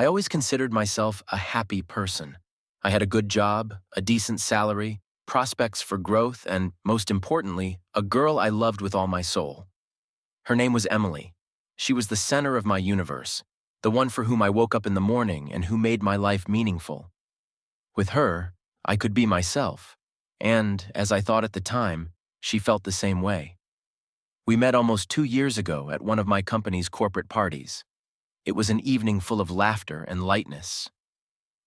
I always considered myself a happy person. I had a good job, a decent salary, prospects for growth, and, most importantly, a girl I loved with all my soul. Her name was Emily. She was the center of my universe, the one for whom I woke up in the morning and who made my life meaningful. With her, I could be myself, and, as I thought at the time, she felt the same way. We met almost 2 years ago at one of my company's corporate parties. It was an evening full of laughter and lightness.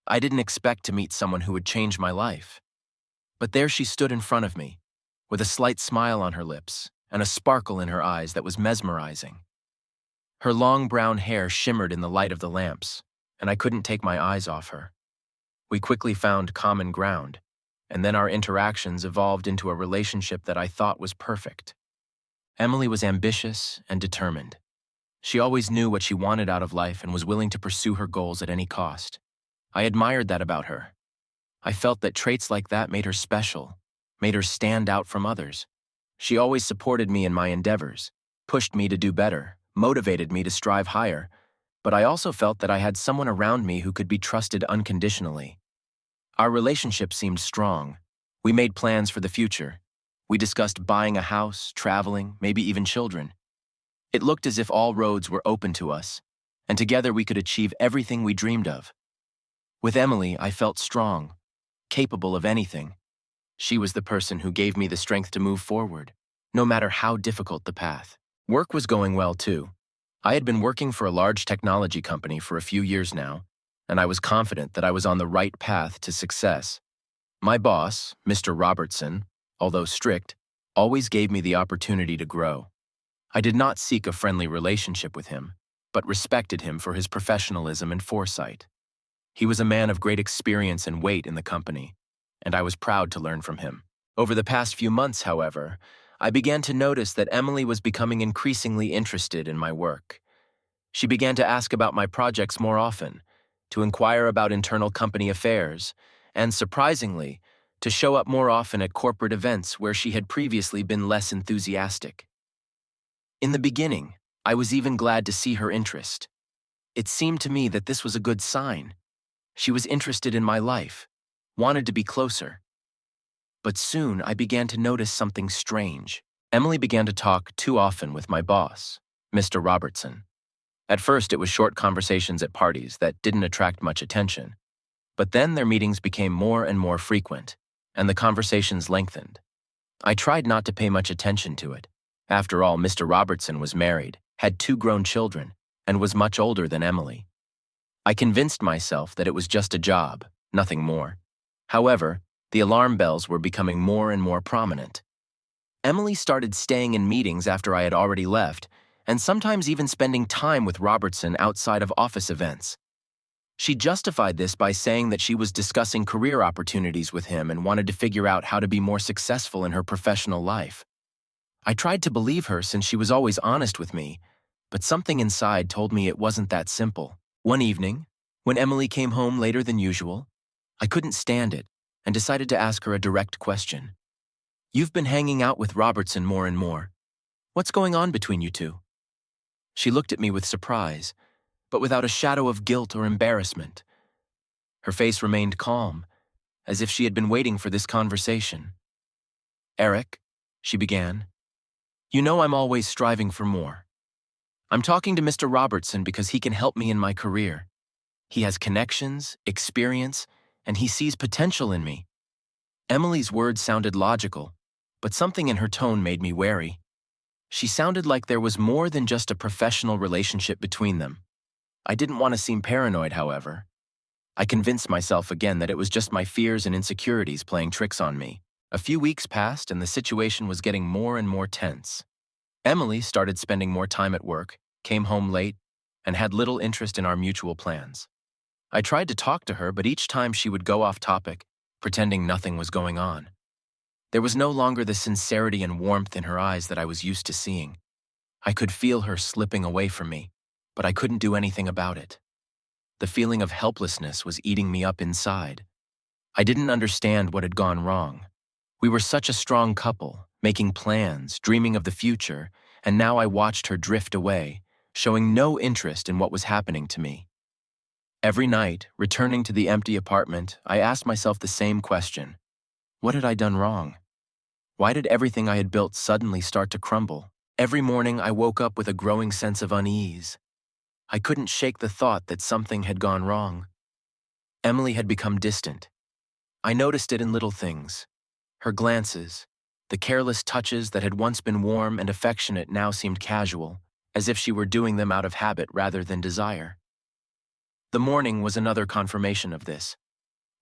I didn't expect to meet someone who would change my life. But there she stood in front of me, with a slight smile on her lips and a sparkle in her eyes that was mesmerizing. Her long brown hair shimmered in the light of the lamps, and I couldn't take my eyes off her. We quickly found common ground, and then our interactions evolved into a relationship that I thought was perfect. Emily was ambitious and determined. She always knew what she wanted out of life and was willing to pursue her goals at any cost. I admired that about her. I felt that traits like that made her special, made her stand out from others. She always supported me in my endeavors, pushed me to do better, motivated me to strive higher, but I also felt that I had someone around me who could be trusted unconditionally. Our relationship seemed strong. We made plans for the future. We discussed buying a house, traveling, maybe even children. It looked as if all roads were open to us, and together we could achieve everything we dreamed of. With Emily, I felt strong, capable of anything. She was the person who gave me the strength to move forward, no matter how difficult the path. Work was going well, too. I had been working for a large technology company for a few years now, and I was confident that I was on the right path to success. My boss, Mr. Robertson, although strict, always gave me the opportunity to grow. I did not seek a friendly relationship with him, but respected him for his professionalism and foresight. He was a man of great experience and weight in the company, and I was proud to learn from him. Over the past few months, however, I began to notice that Emily was becoming increasingly interested in my work. She began to ask about my projects more often, to inquire about internal company affairs, and, surprisingly, to show up more often at corporate events where she had previously been less enthusiastic. In the beginning, I was even glad to see her interest. It seemed to me that this was a good sign. She was interested in my life, wanted to be closer. But soon I began to notice something strange. Emily began to talk too often with my boss, Mr. Robertson. At first, it was short conversations at parties that didn't attract much attention. But then their meetings became more and more frequent, and the conversations lengthened. I tried not to pay much attention to it. After all, Mr. Robertson was married, had 2 grown children, and was much older than Emily. I convinced myself that it was just a job, nothing more. However, the alarm bells were becoming more and more prominent. Emily started staying in meetings after I had already left, and sometimes even spending time with Robertson outside of office events. She justified this by saying that she was discussing career opportunities with him and wanted to figure out how to be more successful in her professional life. I tried to believe her since she was always honest with me, but something inside told me it wasn't that simple. One evening, when Emily came home later than usual, I couldn't stand it and decided to ask her a direct question. "You've been hanging out with Robertson more and more. What's going on between you two?" She looked at me with surprise, but without a shadow of guilt or embarrassment. Her face remained calm, as if she had been waiting for this conversation. "Eric," she began, "you know I'm always striving for more. I'm talking to Mr. Robertson because he can help me in my career. He has connections, experience, and he sees potential in me." Emily's words sounded logical, but something in her tone made me wary. She sounded like there was more than just a professional relationship between them. I didn't want to seem paranoid, however. I convinced myself again that it was just my fears and insecurities playing tricks on me. A few weeks passed and the situation was getting more and more tense. Emily started spending more time at work, came home late, and had little interest in our mutual plans. I tried to talk to her, but each time she would go off topic, pretending nothing was going on. There was no longer the sincerity and warmth in her eyes that I was used to seeing. I could feel her slipping away from me, but I couldn't do anything about it. The feeling of helplessness was eating me up inside. I didn't understand what had gone wrong. We were such a strong couple, making plans, dreaming of the future, and now I watched her drift away, showing no interest in what was happening to me. Every night, returning to the empty apartment, I asked myself the same question. What had I done wrong? Why did everything I had built suddenly start to crumble? Every morning, I woke up with a growing sense of unease. I couldn't shake the thought that something had gone wrong. Emily had become distant. I noticed it in little things. Her glances, the careless touches that had once been warm and affectionate now seemed casual, as if she were doing them out of habit rather than desire. The morning was another confirmation of this.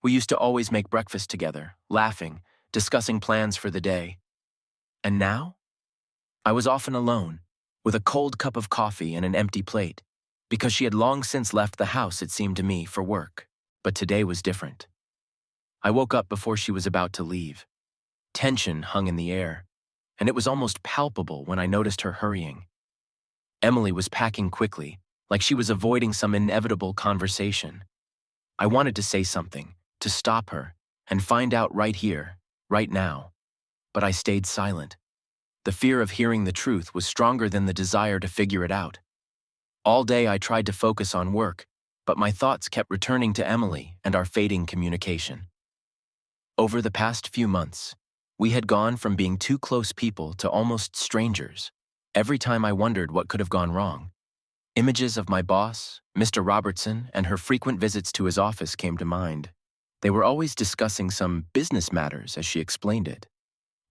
We used to always make breakfast together, laughing, discussing plans for the day. And now? I was often alone, with a cold cup of coffee and an empty plate, because she had long since left the house, it seemed to me, for work. But today was different. I woke up before she was about to leave. Tension hung in the air, and it was almost palpable when I noticed her hurrying. Emily was packing quickly, like she was avoiding some inevitable conversation. I wanted to say something, to stop her, and find out right here, right now. But I stayed silent. The fear of hearing the truth was stronger than the desire to figure it out. All day I tried to focus on work, but my thoughts kept returning to Emily and our fading communication. Over the past few months, we had gone from being two close people to almost strangers. Every time I wondered what could have gone wrong, images of my boss, Mr. Robertson, and her frequent visits to his office came to mind. They were always discussing some business matters, as she explained it.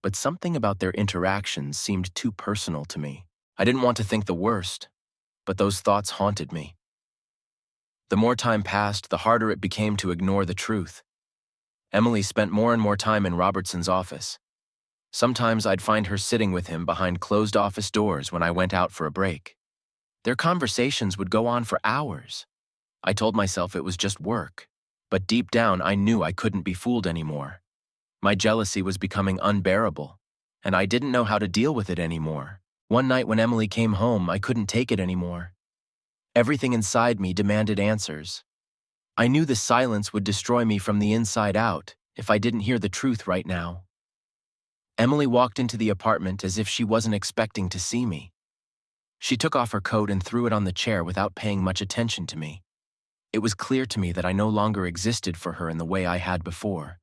But something about their interactions seemed too personal to me. I didn't want to think the worst, but those thoughts haunted me. The more time passed, the harder it became to ignore the truth. Emily spent more and more time in Robertson's office. Sometimes I'd find her sitting with him behind closed office doors when I went out for a break. Their conversations would go on for hours. I told myself it was just work, but deep down I knew I couldn't be fooled anymore. My jealousy was becoming unbearable, and I didn't know how to deal with it anymore. One night when Emily came home, I couldn't take it anymore. Everything inside me demanded answers. I knew the silence would destroy me from the inside out if I didn't hear the truth right now. Emily walked into the apartment as if she wasn't expecting to see me. She took off her coat and threw it on the chair without paying much attention to me. It was clear to me that I no longer existed for her in the way I had before.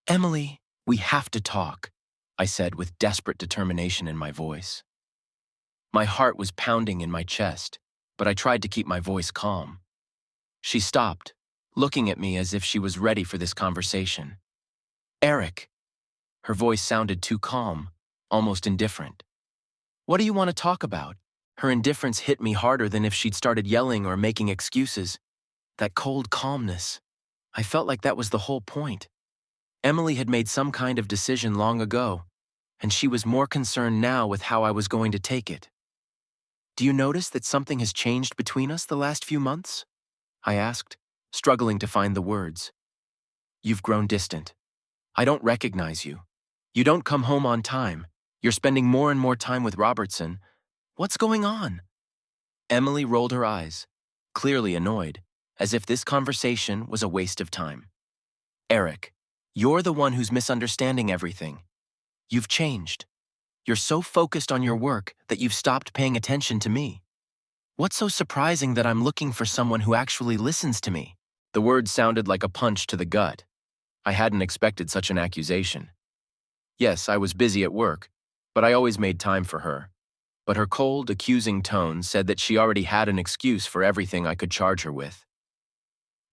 "Emily, we have to talk," I said with desperate determination in my voice. My heart was pounding in my chest, but I tried to keep my voice calm. She stopped, looking at me as if she was ready for this conversation. "Eric." Her voice sounded too calm, almost indifferent. "What do you want to talk about?" Her indifference hit me harder than if she'd started yelling or making excuses. That cold calmness. I felt like that was the whole point. Emily had made some kind of decision long ago, and she was more concerned now with how I was going to take it. "Do you notice that something has changed between us the last few months?" I asked, struggling to find the words. "You've grown distant. I don't recognize you. You don't come home on time. You're spending more and more time with Robertson. What's going on?" Emily rolled her eyes, clearly annoyed, as if this conversation was a waste of time. "Eric, you're the one who's misunderstanding everything. You've changed. You're so focused on your work that you've stopped paying attention to me. What's so surprising that I'm looking for someone who actually listens to me?" The words sounded like a punch to the gut. I hadn't expected such an accusation. Yes, I was busy at work, but I always made time for her. But her cold, accusing tone said that she already had an excuse for everything I could charge her with.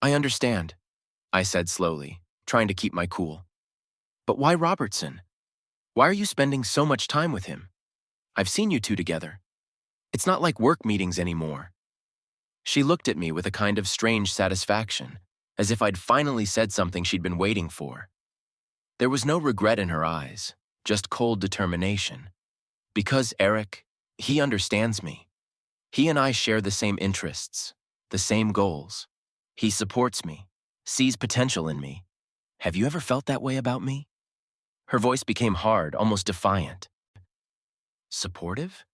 "I understand," I said slowly, trying to keep my cool. "But why Robertson? Why are you spending so much time with him? I've seen you two together. It's not like work meetings anymore." She looked at me with a kind of strange satisfaction, as if I'd finally said something she'd been waiting for. There was no regret in her eyes, just cold determination. "Because Eric, he understands me. He and I share the same interests, the same goals. He supports me, sees potential in me. Have you ever felt that way about me?" Her voice became hard, almost defiant. "Supportive?"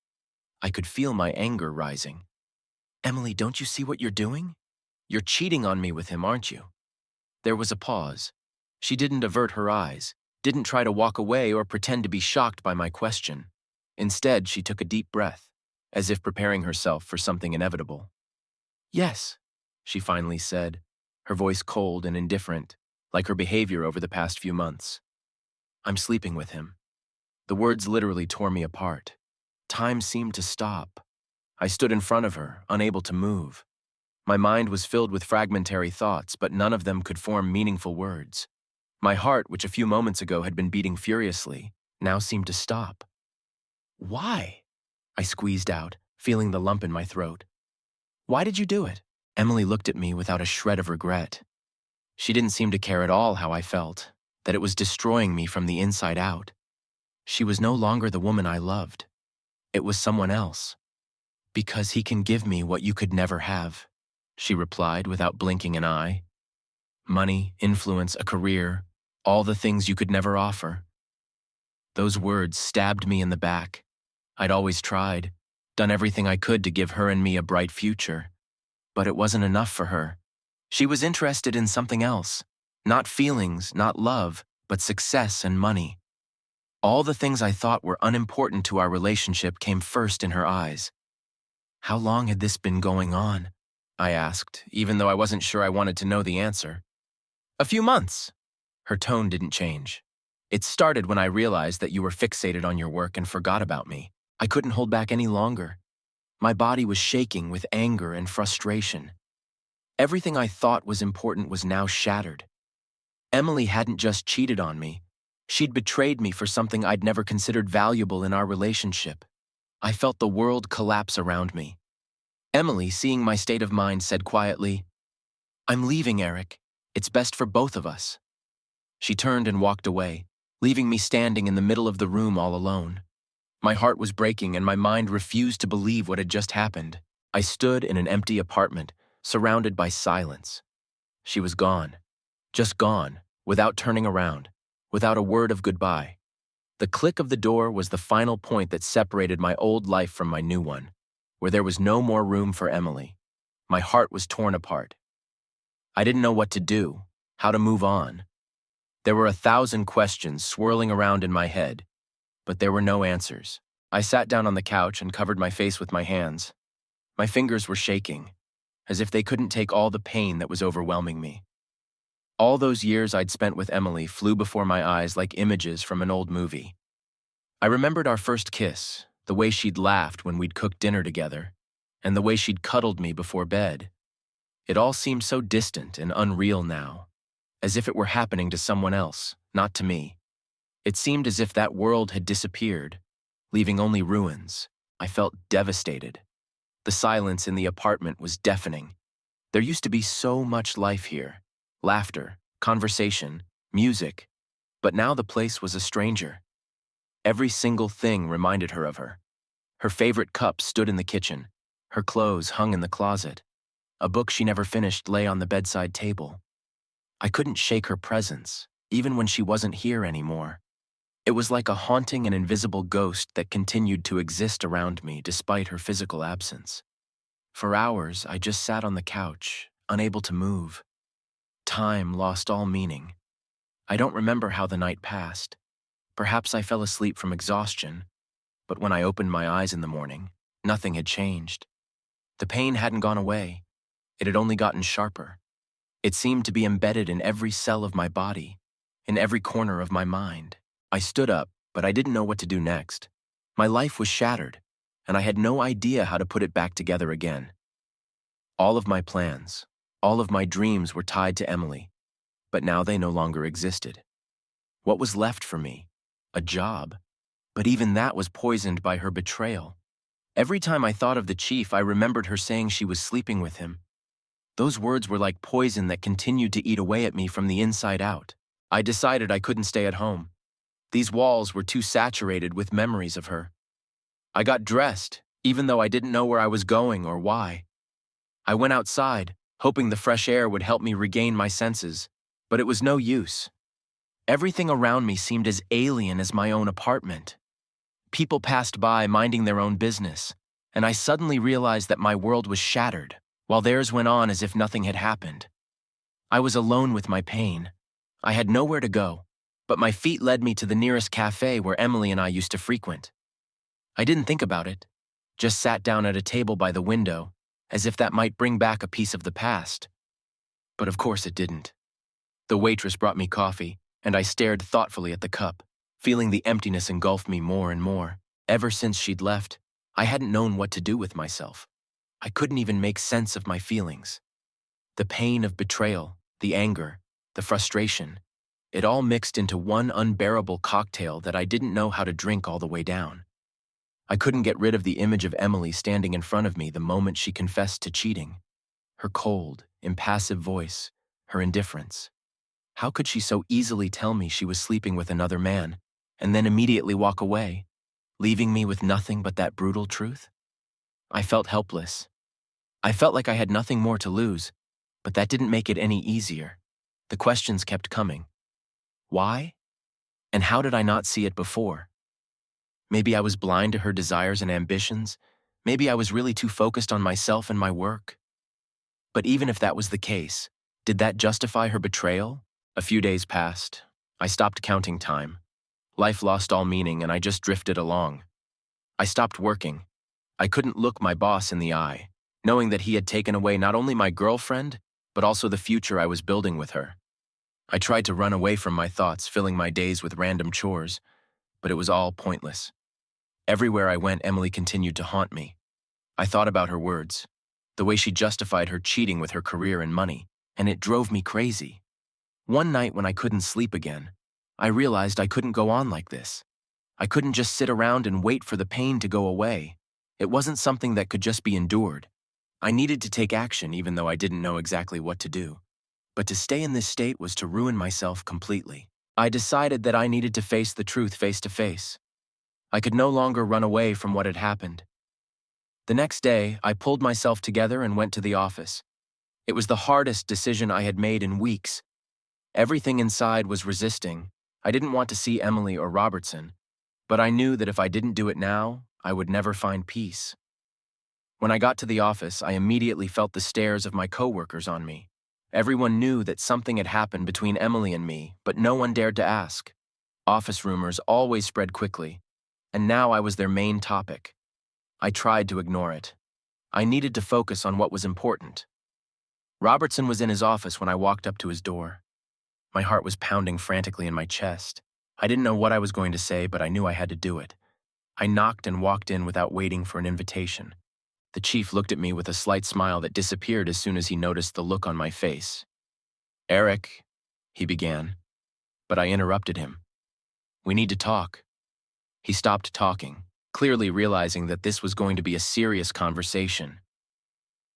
I could feel my anger rising. "Emily, don't you see what you're doing? You're cheating on me with him, aren't you?" There was a pause. She didn't avert her eyes, didn't try to walk away or pretend to be shocked by my question. Instead, she took a deep breath, as if preparing herself for something inevitable. "Yes," she finally said, her voice cold and indifferent, like her behavior over the past few months. I'm sleeping with him. The words literally tore me apart. Time seemed to stop. I stood in front of her, unable to move. My mind was filled with fragmentary thoughts, but none of them could form meaningful words. My heart, which a few moments ago had been beating furiously, now seemed to stop. Why? I squeezed out, feeling the lump in my throat. Why did you do it? Emily looked at me without a shred of regret. She didn't seem to care at all how I felt, that it was destroying me from the inside out. She was no longer the woman I loved. It was someone else. Because he can give me what you could never have, she replied without blinking an eye. Money, influence, a career, all the things you could never offer. Those words stabbed me in the back. I'd always tried, done everything I could to give her and me a bright future. But it wasn't enough for her. She was interested in something else. Not feelings, not love, but success and money. All the things I thought were unimportant to our relationship came first in her eyes. How long had this been going on? I asked, even though I wasn't sure I wanted to know the answer. A few months. Her tone didn't change. It started when I realized that you were fixated on your work and forgot about me. I couldn't hold back any longer. My body was shaking with anger and frustration. Everything I thought was important was now shattered. Emily hadn't just cheated on me. She'd betrayed me for something I'd never considered valuable in our relationship. I felt the world collapse around me. Emily, seeing my state of mind, said quietly, I'm leaving, Eric. It's best for both of us. She turned and walked away, leaving me standing in the middle of the room all alone. My heart was breaking and my mind refused to believe what had just happened. I stood in an empty apartment, surrounded by silence. She was gone. Just gone, without turning around, without a word of goodbye. The click of the door was the final point that separated my old life from my new one, where there was no more room for Emily. My heart was torn apart. I didn't know what to do, how to move on. There were 1,000 questions swirling around in my head, but there were no answers. I sat down on the couch and covered my face with my hands. My fingers were shaking, as if they couldn't take all the pain that was overwhelming me. All those years I'd spent with Emily flew before my eyes like images from an old movie. I remembered our first kiss, the way she'd laughed when we'd cooked dinner together, and the way she'd cuddled me before bed. It all seemed so distant and unreal now, as if it were happening to someone else, not to me. It seemed as if that world had disappeared, leaving only ruins. I felt devastated. The silence in the apartment was deafening. There used to be so much life here. Laughter, conversation, music. But now the place was a stranger. Every single thing reminded her of her. Her favorite cup stood in the kitchen. Her clothes hung in the closet. A book she never finished lay on the bedside table. I couldn't shake her presence, even when she wasn't here anymore. It was like a haunting and invisible ghost that continued to exist around me despite her physical absence. For hours, I just sat on the couch, unable to move. Time lost all meaning. I don't remember how the night passed. Perhaps I fell asleep from exhaustion, but when I opened my eyes in the morning, nothing had changed. The pain hadn't gone away. It had only gotten sharper. It seemed to be embedded in every cell of my body, in every corner of my mind. I stood up, but I didn't know what to do next. My life was shattered, and I had no idea how to put it back together again. All of my plans, all of my dreams were tied to Emily, but now they no longer existed. What was left for me? A job. But even that was poisoned by her betrayal. Every time I thought of the chief, I remembered her saying she was sleeping with him. Those words were like poison that continued to eat away at me from the inside out. I decided I couldn't stay at home. These walls were too saturated with memories of her. I got dressed, even though I didn't know where I was going or why. I went outside, hoping the fresh air would help me regain my senses, but it was no use. Everything around me seemed as alien as my own apartment. People passed by minding their own business, and I suddenly realized that my world was shattered, while theirs went on as if nothing had happened. I was alone with my pain. I had nowhere to go, but my feet led me to the nearest cafe where Emily and I used to frequent. I didn't think about it, just sat down at a table by the window, as if that might bring back a piece of the past. But of course it didn't. The waitress brought me coffee, and I stared thoughtfully at the cup, feeling the emptiness engulf me more and more. Ever since she'd left, I hadn't known what to do with myself. I couldn't even make sense of my feelings. The pain of betrayal, the anger, the frustration, it all mixed into one unbearable cocktail that I didn't know how to drink all the way down. I couldn't get rid of the image of Emily standing in front of me the moment she confessed to cheating. Her cold, impassive voice, her indifference. How could she so easily tell me she was sleeping with another man, and then immediately walk away, leaving me with nothing but that brutal truth? I felt helpless. I felt like I had nothing more to lose, but that didn't make it any easier. The questions kept coming. Why? And how did I not see it before? Maybe I was blind to her desires and ambitions. Maybe I was really too focused on myself and my work. But even if that was the case, did that justify her betrayal? A few days passed. I stopped counting time. Life lost all meaning and I just drifted along. I stopped working. I couldn't look my boss in the eye, knowing that he had taken away not only my girlfriend, but also the future I was building with her. I tried to run away from my thoughts, filling my days with random chores, but it was all pointless. Everywhere I went, Emily continued to haunt me. I thought about her words, the way she justified her cheating with her career and money, and it drove me crazy. One night when I couldn't sleep again, I realized I couldn't go on like this. I couldn't just sit around and wait for the pain to go away. It wasn't something that could just be endured. I needed to take action even though I didn't know exactly what to do. But to stay in this state was to ruin myself completely. I decided that I needed to face the truth face to face. I could no longer run away from what had happened. The next day, I pulled myself together and went to the office. It was the hardest decision I had made in weeks. Everything inside was resisting. I didn't want to see Emily or Robertson, but I knew that if I didn't do it now, I would never find peace. When I got to the office, I immediately felt the stares of my coworkers on me. Everyone knew that something had happened between Emily and me, but no one dared to ask. Office rumors always spread quickly, and now I was their main topic. I tried to ignore it. I needed to focus on what was important. Robertson was in his office when I walked up to his door. My heart was pounding frantically in my chest. I didn't know what I was going to say, but I knew I had to do it. I knocked and walked in without waiting for an invitation. The chief looked at me with a slight smile that disappeared as soon as he noticed the look on my face. "Eric," he began, but I interrupted him. "We need to talk." He stopped talking, clearly realizing that this was going to be a serious conversation.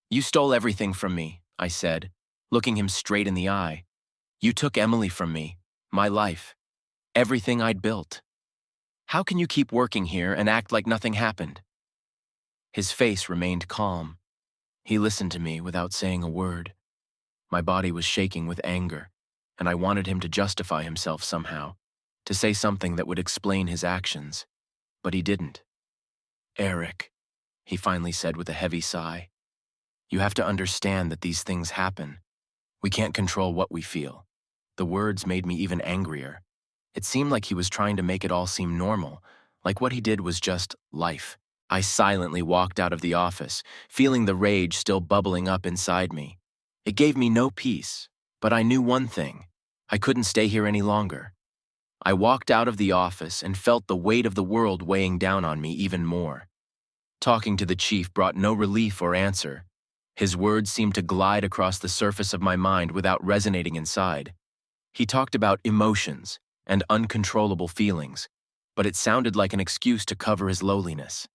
"You stole everything from me," I said, looking him straight in the eye. "You took Emily from me, my life, everything I'd built. How can you keep working here and act like nothing happened?" His face remained calm. He listened to me without saying a word. My body was shaking with anger, and I wanted him to justify himself somehow, to say something that would explain his actions. But he didn't. "Eric," he finally said with a heavy sigh, "you have to understand that these things happen. We can't control what we feel." The words made me even angrier. It seemed like he was trying to make it all seem normal, like what he did was just life. I silently walked out of the office, feeling the rage still bubbling up inside me. It gave me no peace, but I knew one thing: I couldn't stay here any longer. I walked out of the office and felt the weight of the world weighing down on me even more. Talking to the chief brought no relief or answer. His words seemed to glide across the surface of my mind without resonating inside. He talked about emotions and uncontrollable feelings, but it sounded like an excuse to cover his lowliness.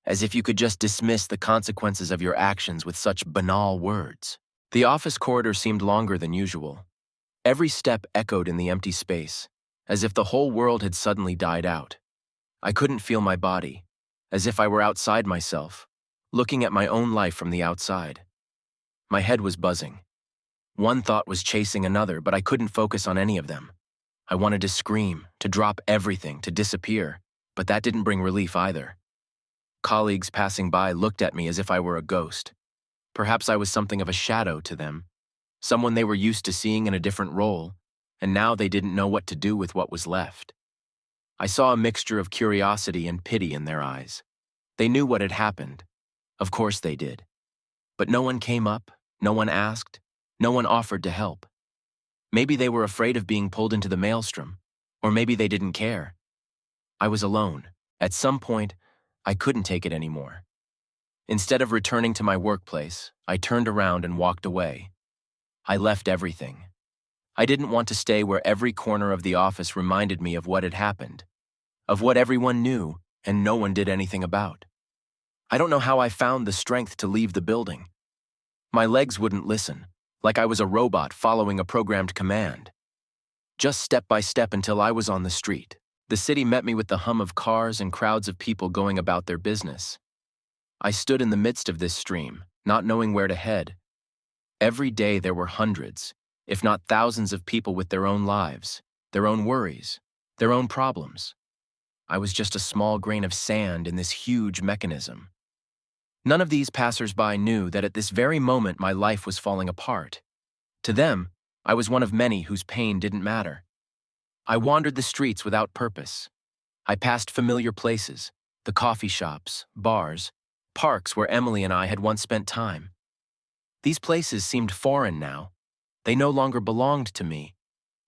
As if you could just dismiss the consequences of your actions with such banal words. The office corridor seemed longer than usual. Every step echoed in the empty space, as if the whole world had suddenly died out. I couldn't feel my body, as if I were outside myself, looking at my own life from the outside. My head was buzzing. One thought was chasing another, but I couldn't focus on any of them. I wanted to scream, to drop everything, to disappear, but that didn't bring relief either. Colleagues passing by looked at me as if I were a ghost. Perhaps I was something of a shadow to them, someone they were used to seeing in a different role, and now they didn't know what to do with what was left. I saw a mixture of curiosity and pity in their eyes. They knew what had happened. Of course they did. But no one came up, no one asked, no one offered to help. Maybe they were afraid of being pulled into the maelstrom, or maybe they didn't care. I was alone. At some point, I couldn't take it anymore. Instead of returning to my workplace, I turned around and walked away. I left everything. I didn't want to stay where every corner of the office reminded me of what had happened, of what everyone knew and no one did anything about. I don't know how I found the strength to leave the building. My legs wouldn't listen, like I was a robot following a programmed command. Just step by step until I was on the street. The city met me with the hum of cars and crowds of people going about their business. I stood in the midst of this stream, not knowing where to head. Every day there were hundreds, if not thousands of people with their own lives, their own worries, their own problems. I was just a small grain of sand in this huge mechanism. None of these passers-by knew that at this very moment my life was falling apart. To them, I was one of many whose pain didn't matter. I wandered the streets without purpose. I passed familiar places, the coffee shops, bars, parks where Emily and I had once spent time. These places seemed foreign now. They no longer belonged to me.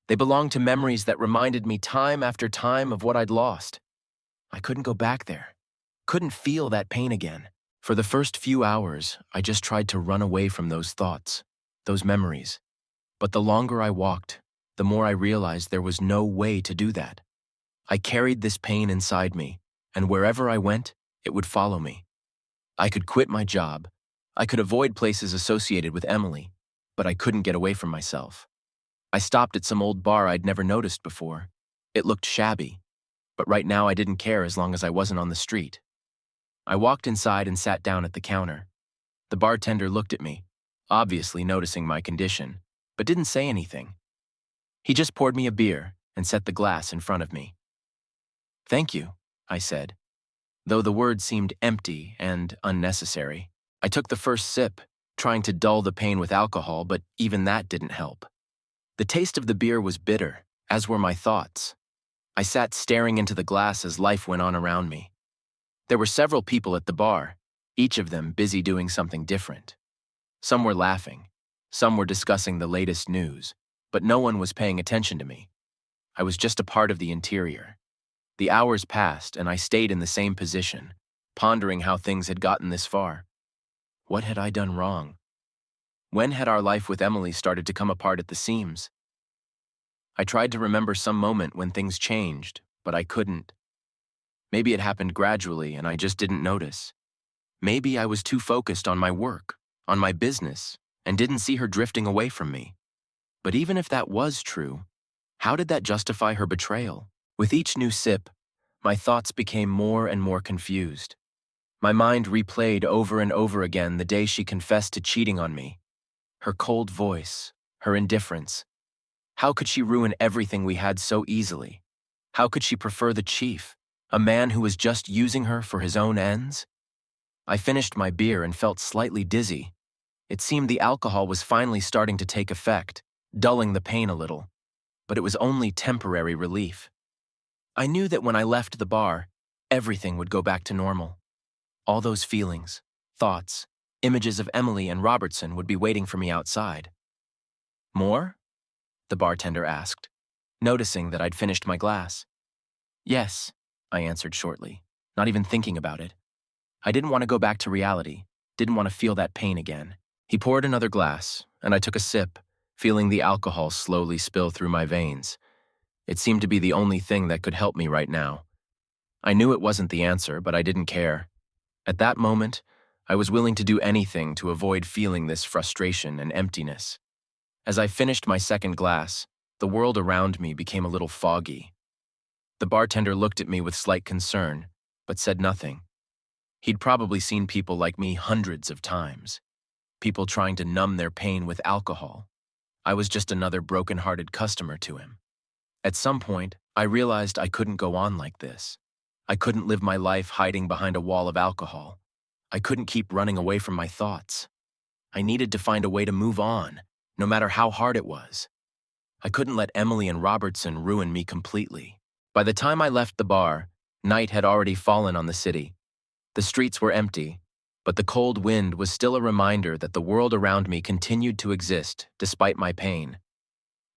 They belonged to memories that reminded me time after time of what I'd lost. I couldn't go back there. Couldn't feel that pain again. For the first few hours, I just tried to run away from those thoughts, those memories. But the longer I walked, the more I realized there was no way to do that. I carried this pain inside me, and wherever I went, it would follow me. I could quit my job. I could avoid places associated with Emily, but I couldn't get away from myself. I stopped at some old bar I'd never noticed before. It looked shabby, but right now I didn't care as long as I wasn't on the street. I walked inside and sat down at the counter. The bartender looked at me, obviously noticing my condition, but didn't say anything. He just poured me a beer and set the glass in front of me. "Thank you," I said. Though the words seemed empty and unnecessary, I took the first sip, trying to dull the pain with alcohol, but even that didn't help. The taste of the beer was bitter, as were my thoughts. I sat staring into the glass as life went on around me. There were several people at the bar, each of them busy doing something different. Some were laughing, some were discussing the latest news, but no one was paying attention to me. I was just a part of the interior. The hours passed, and I stayed in the same position, pondering how things had gotten this far. What had I done wrong? When had our life with Emily started to come apart at the seams? I tried to remember some moment when things changed, but I couldn't. Maybe it happened gradually and I just didn't notice. Maybe I was too focused on my work, on my business, and didn't see her drifting away from me. But even if that was true, how did that justify her betrayal? With each new sip, my thoughts became more and more confused. My mind replayed over and over again the day she confessed to cheating on me. Her cold voice, her indifference. How could she ruin everything we had so easily? How could she prefer the chief, a man who was just using her for his own ends? I finished my beer and felt slightly dizzy. It seemed the alcohol was finally starting to take effect, dulling the pain a little. But it was only temporary relief. I knew that when I left the bar, everything would go back to normal. All those feelings, thoughts, images of Emily and Robertson would be waiting for me outside. "More?" the bartender asked, noticing that I'd finished my glass. "Yes," I answered shortly, not even thinking about it. I didn't want to go back to reality, didn't want to feel that pain again. He poured another glass, and I took a sip, feeling the alcohol slowly spill through my veins. It seemed to be the only thing that could help me right now. I knew it wasn't the answer, but I didn't care. At that moment, I was willing to do anything to avoid feeling this frustration and emptiness. As I finished my second glass, the world around me became a little foggy. The bartender looked at me with slight concern, but said nothing. He'd probably seen people like me hundreds of times. People trying to numb their pain with alcohol. I was just another broken-hearted customer to him. At some point, I realized I couldn't go on like this. I couldn't live my life hiding behind a wall of alcohol. I couldn't keep running away from my thoughts. I needed to find a way to move on, no matter how hard it was. I couldn't let Emily and Robertson ruin me completely. By the time I left the bar, night had already fallen on the city. The streets were empty. But the cold wind was still a reminder that the world around me continued to exist despite my pain.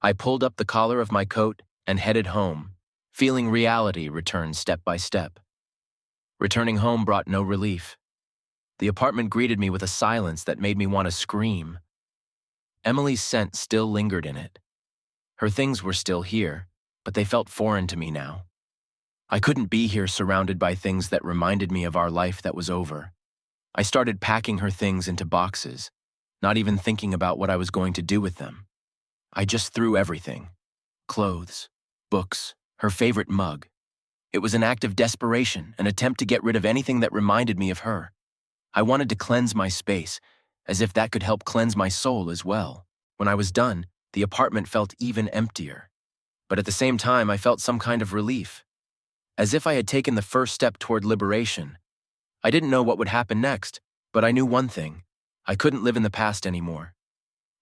I pulled up the collar of my coat and headed home, feeling reality return step by step. Returning home brought no relief. The apartment greeted me with a silence that made me want to scream. Emily's scent still lingered in it. Her things were still here, but they felt foreign to me now. I couldn't be here surrounded by things that reminded me of our life that was over. I started packing her things into boxes, not even thinking about what I was going to do with them. I just threw everything. Clothes, books, her favorite mug. It was an act of desperation, an attempt to get rid of anything that reminded me of her. I wanted to cleanse my space, as if that could help cleanse my soul as well. When I was done, the apartment felt even emptier. But at the same time, I felt some kind of relief. As if I had taken the first step toward liberation. I didn't know what would happen next, but I knew one thing. I couldn't live in the past anymore.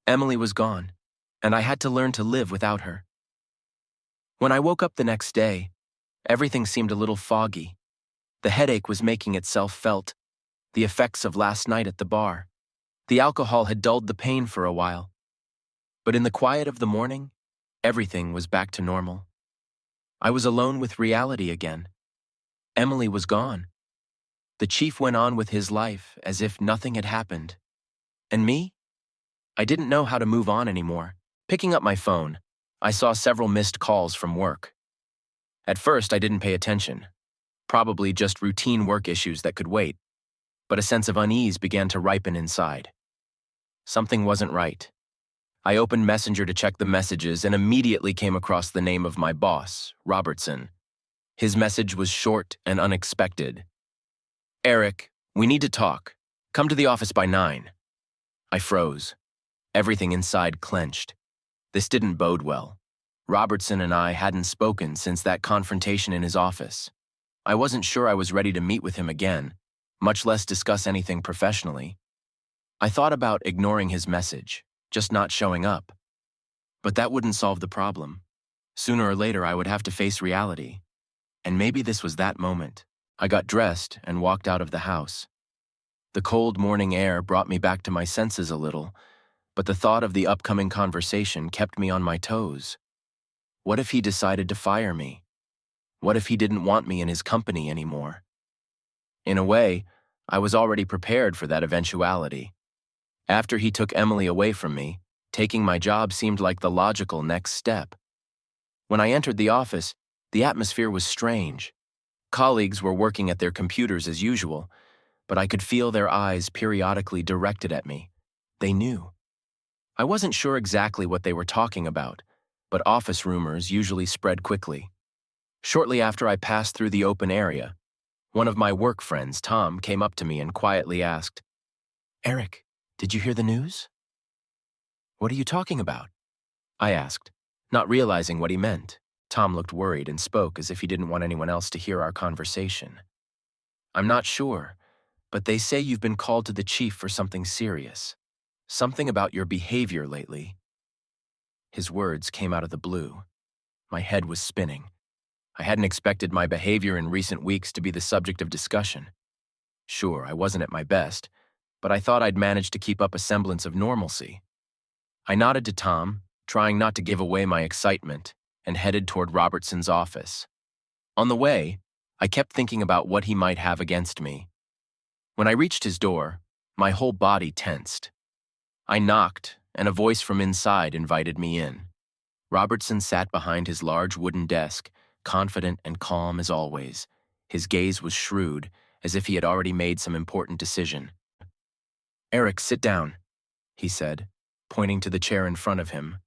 Emily was gone, and I had to learn to live without her. When I woke up the next day, everything seemed a little foggy. The headache was making itself felt, the effects of last night at the bar. The alcohol had dulled the pain for a while. But in the quiet of the morning, everything was back to normal. I was alone with reality again. Emily was gone. The chief went on with his life as if nothing had happened. And me? I didn't know how to move on anymore. Picking up my phone, I saw several missed calls from work. At first, I didn't pay attention. Probably just routine work issues that could wait. But a sense of unease began to ripen inside. Something wasn't right. I opened Messenger to check the messages and immediately came across the name of my boss, Robertson. His message was short and unexpected. "Eric, we need to talk. Come to the office by 9. I froze. Everything inside clenched. This didn't bode well. Robertson and I hadn't spoken since that confrontation in his office. I wasn't sure I was ready to meet with him again, much less discuss anything professionally. I thought about ignoring his message, just not showing up. But that wouldn't solve the problem. Sooner or later, I would have to face reality. And maybe this was that moment. I got dressed and walked out of the house. The cold morning air brought me back to my senses a little, but the thought of the upcoming conversation kept me on my toes. What if he decided to fire me? What if he didn't want me in his company anymore? In a way, I was already prepared for that eventuality. After he took Emily away from me, taking my job seemed like the logical next step. When I entered the office, the atmosphere was strange. Colleagues were working at their computers as usual, but I could feel their eyes periodically directed at me. They knew. I wasn't sure exactly what they were talking about, but office rumors usually spread quickly. Shortly after I passed through the open area, one of my work friends, Tom, came up to me and quietly asked, "Eric, did you hear the news?" "What are you talking about?" I asked, not realizing what he meant. Tom looked worried and spoke as if he didn't want anyone else to hear our conversation. "I'm not sure, but they say you've been called to the chief for something serious. Something about your behavior lately." His words came out of the blue. My head was spinning. I hadn't expected my behavior in recent weeks to be the subject of discussion. Sure, I wasn't at my best, but I thought I'd managed to keep up a semblance of normalcy. I nodded to Tom, trying not to give away my excitement, and headed toward Robertson's office. On the way, I kept thinking about what he might have against me. When I reached his door, my whole body tensed. I knocked, and a voice from inside invited me in. Robertson sat behind his large wooden desk, confident and calm as always. His gaze was shrewd, as if he had already made some important decision. "Eric, sit down," he said, pointing to the chair in front of him.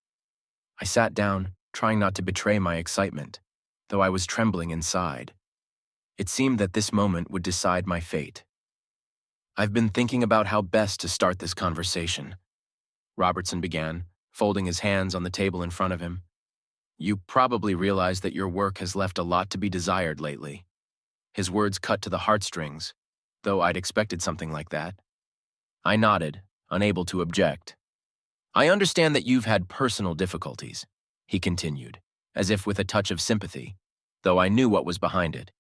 I sat down, trying not to betray my excitement, though I was trembling inside. It seemed that this moment would decide my fate. "I've been thinking about how best to start this conversation," Robertson began, folding his hands on the table in front of him. "You probably realize that your work has left a lot to be desired lately." His words cut to the heartstrings, though I'd expected something like that. I nodded, unable to object. "I understand that you've had personal difficulties," he continued, as if with a touch of sympathy, though I knew what was behind it.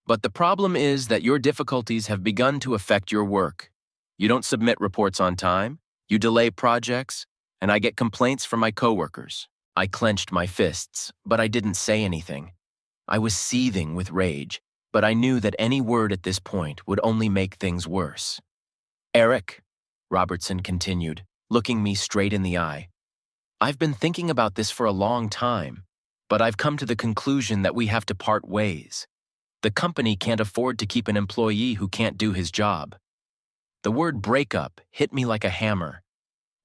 But the problem is that your difficulties have begun to affect your work. You don't submit reports on time, you delay projects, and I get complaints from my coworkers. I clenched my fists, but I didn't say anything. I was seething with rage, but I knew that any word at this point would only make things worse. Eric, Robertson continued, looking me straight in the eye. I've been thinking about this for a long time, but I've come to the conclusion that we have to part ways. The company can't afford to keep an employee who can't do his job. The word breakup hit me like a hammer.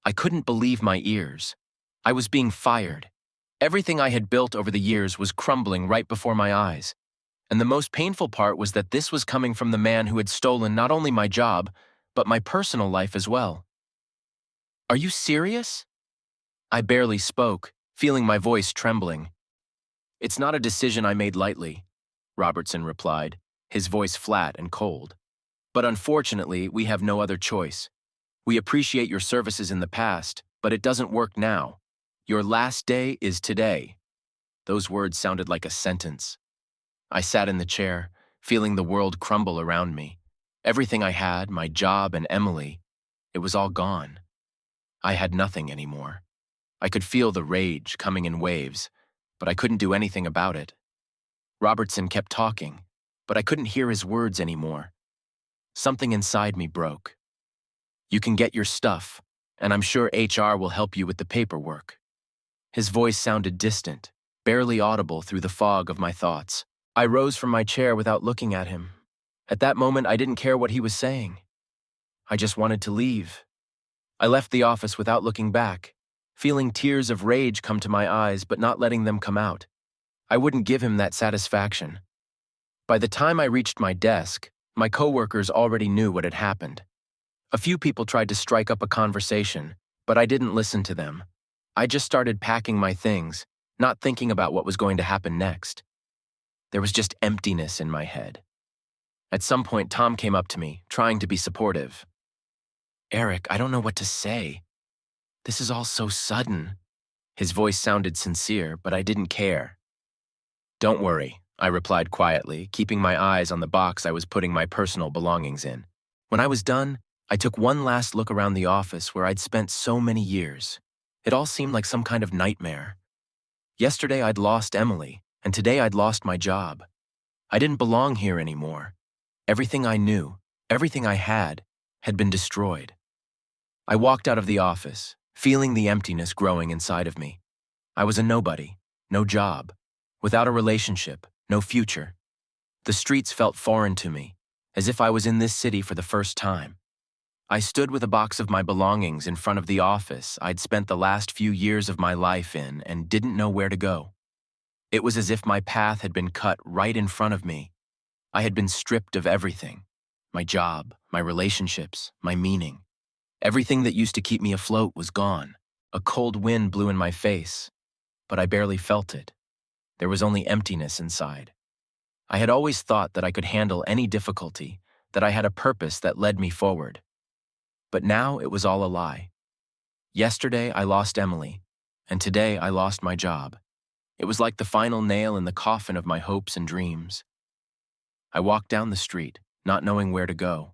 I couldn't believe my ears. I was being fired. Everything I had built over the years was crumbling right before my eyes. And the most painful part was that this was coming from the man who had stolen not only my job, but my personal life as well. Are you serious? I barely spoke, feeling my voice trembling. It's not a decision I made lightly, Robertson replied, his voice flat and cold. But unfortunately, we have no other choice. We appreciate your services in the past, but it doesn't work now. Your last day is today. Those words sounded like a sentence. I sat in the chair, feeling the world crumble around me. Everything I had, my job and Emily, it was all gone. I had nothing anymore. I could feel the rage coming in waves, but I couldn't do anything about it. Robertson kept talking, but I couldn't hear his words anymore. Something inside me broke. You can get your stuff, and I'm sure HR will help you with the paperwork. His voice sounded distant, barely audible through the fog of my thoughts. I rose from my chair without looking at him. At that moment, I didn't care what he was saying. I just wanted to leave. I left the office without looking back, feeling tears of rage come to my eyes but not letting them come out. I wouldn't give him that satisfaction. By the time I reached my desk, my coworkers already knew what had happened. A few people tried to strike up a conversation, but I didn't listen to them. I just started packing my things, not thinking about what was going to happen next. There was just emptiness in my head. At some point, Tom came up to me, trying to be supportive. Eric, I don't know what to say. This is all so sudden. His voice sounded sincere, but I didn't care. Don't worry, I replied quietly, keeping my eyes on the box I was putting my personal belongings in. When I was done, I took one last look around the office where I'd spent so many years. It all seemed like some kind of nightmare. Yesterday I'd lost Emily, and today I'd lost my job. I didn't belong here anymore. Everything I knew, everything I had been destroyed. I walked out of the office, feeling the emptiness growing inside of me. I was a nobody, no job, without a relationship, no future. The streets felt foreign to me, as if I was in this city for the first time. I stood with a box of my belongings in front of the office I'd spent the last few years of my life in and didn't know where to go. It was as if my path had been cut right in front of me. I had been stripped of everything. My job, my relationships, my meaning. Everything that used to keep me afloat was gone. A cold wind blew in my face, but I barely felt it. There was only emptiness inside. I had always thought that I could handle any difficulty, that I had a purpose that led me forward. But now it was all a lie. Yesterday I lost Emily, and today I lost my job. It was like the final nail in the coffin of my hopes and dreams. I walked down the street, not knowing where to go.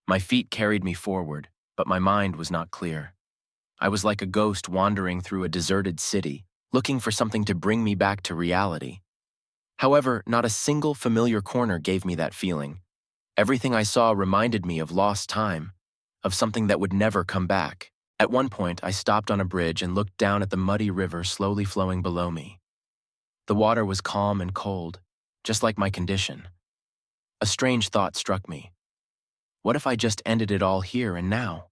My feet carried me forward, but my mind was not clear. I was like a ghost wandering through a deserted city, looking for something to bring me back to reality. However, not a single familiar corner gave me that feeling. Everything I saw reminded me of lost time, of something that would never come back. At one point, I stopped on a bridge and looked down at the muddy river slowly flowing below me. The water was calm and cold, just like my condition. A strange thought struck me. What if I just ended it all here and now?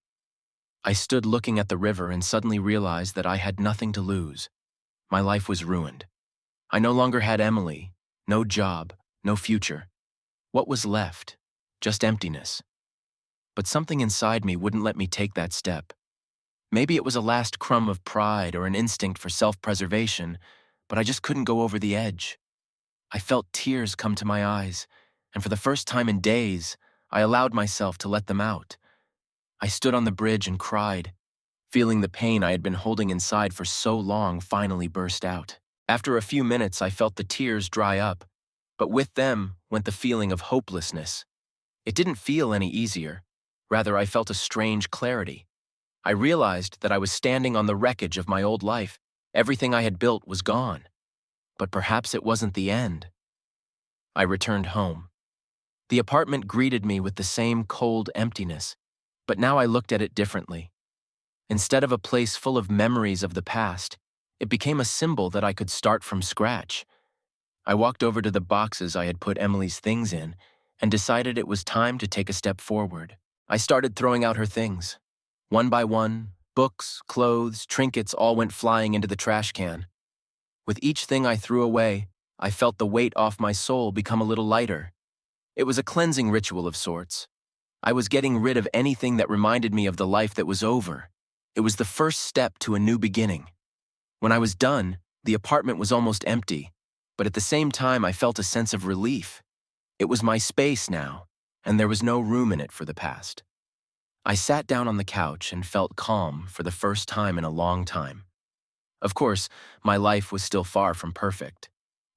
I stood looking at the river and suddenly realized that I had nothing to lose. My life was ruined. I no longer had Emily, no job, no future. What was left? Just emptiness. But something inside me wouldn't let me take that step. Maybe it was a last crumb of pride or an instinct for self-preservation, but I just couldn't go over the edge. I felt tears come to my eyes, and for the first time in days, I allowed myself to let them out. I stood on the bridge and cried, feeling the pain I had been holding inside for so long finally burst out. After a few minutes, I felt the tears dry up, but with them went the feeling of hopelessness. It didn't feel any easier. Rather, I felt a strange clarity. I realized that I was standing on the wreckage of my old life. Everything I had built was gone. But perhaps it wasn't the end. I returned home. The apartment greeted me with the same cold emptiness, but now I looked at it differently. Instead of a place full of memories of the past, it became a symbol that I could start from scratch. I walked over to the boxes I had put Emily's things in and decided it was time to take a step forward. I started throwing out her things. One by one, books, clothes, trinkets all went flying into the trash can. With each thing I threw away, I felt the weight off my soul become a little lighter. It was a cleansing ritual of sorts. I was getting rid of anything that reminded me of the life that was over. It was the first step to a new beginning. When I was done, the apartment was almost empty, but at the same time I felt a sense of relief. It was my space now, and there was no room in it for the past. I sat down on the couch and felt calm for the first time in a long time. Of course, my life was still far from perfect,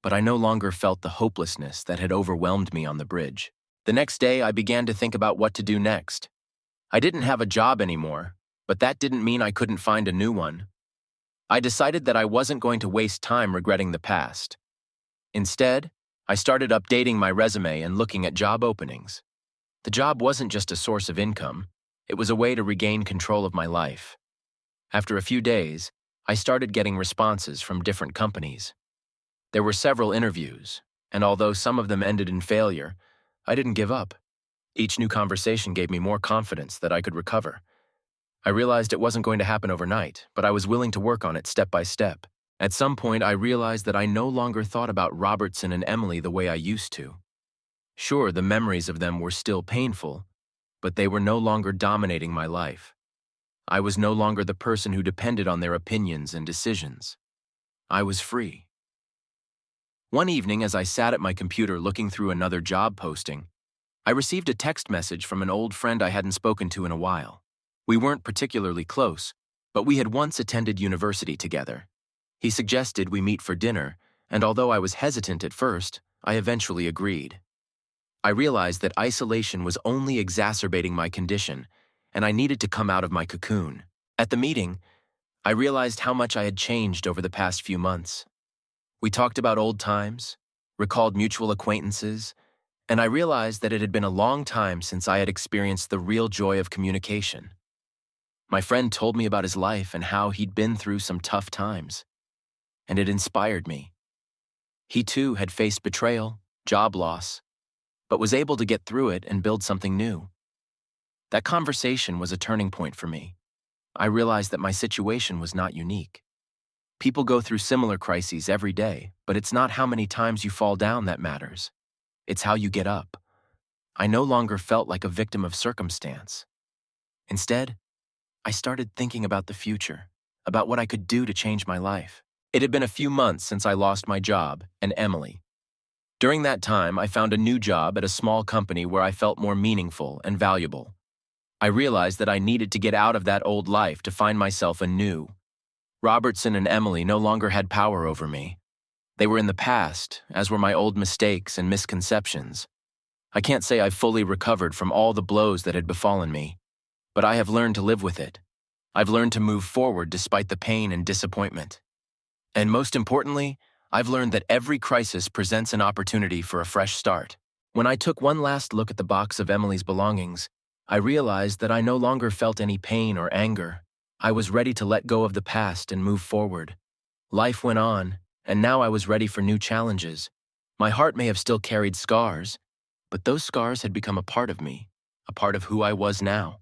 but I no longer felt the hopelessness that had overwhelmed me on the bridge. The next day, I began to think about what to do next. I didn't have a job anymore, but that didn't mean I couldn't find a new one. I decided that I wasn't going to waste time regretting the past. Instead, I started updating my resume and looking at job openings. The job wasn't just a source of income, it was a way to regain control of my life. After a few days, I started getting responses from different companies. There were several interviews, and although some of them ended in failure, I didn't give up. Each new conversation gave me more confidence that I could recover. I realized it wasn't going to happen overnight, but I was willing to work on it step by step. At some point, I realized that I no longer thought about Robertson and Emily the way I used to. Sure, the memories of them were still painful, but they were no longer dominating my life. I was no longer the person who depended on their opinions and decisions. I was free. One evening, as I sat at my computer looking through another job posting, I received a text message from an old friend I hadn't spoken to in a while. We weren't particularly close, but we had once attended university together. He suggested we meet for dinner, and although I was hesitant at first, I eventually agreed. I realized that isolation was only exacerbating my condition, and I needed to come out of my cocoon. At the meeting, I realized how much I had changed over the past few months. We talked about old times, recalled mutual acquaintances, and I realized that it had been a long time since I had experienced the real joy of communication. My friend told me about his life and how he'd been through some tough times, and it inspired me. He too had faced betrayal, job loss, but was able to get through it and build something new. That conversation was a turning point for me. I realized that my situation was not unique. People go through similar crises every day, but it's not how many times you fall down that matters. It's how you get up. I no longer felt like a victim of circumstance. Instead, I started thinking about the future, about what I could do to change my life. It had been a few months since I lost my job and Emily. During that time, I found a new job at a small company where I felt more meaningful and valuable. I realized that I needed to get out of that old life to find myself anew. Robertson and Emily no longer had power over me. They were in the past, as were my old mistakes and misconceptions. I can't say I've fully recovered from all the blows that had befallen me, but I have learned to live with it. I've learned to move forward despite the pain and disappointment. And most importantly, I've learned that every crisis presents an opportunity for a fresh start. When I took one last look at the box of Emily's belongings, I realized that I no longer felt any pain or anger. I was ready to let go of the past and move forward. Life went on, and now I was ready for new challenges. My heart may have still carried scars, but those scars had become a part of me, a part of who I was now.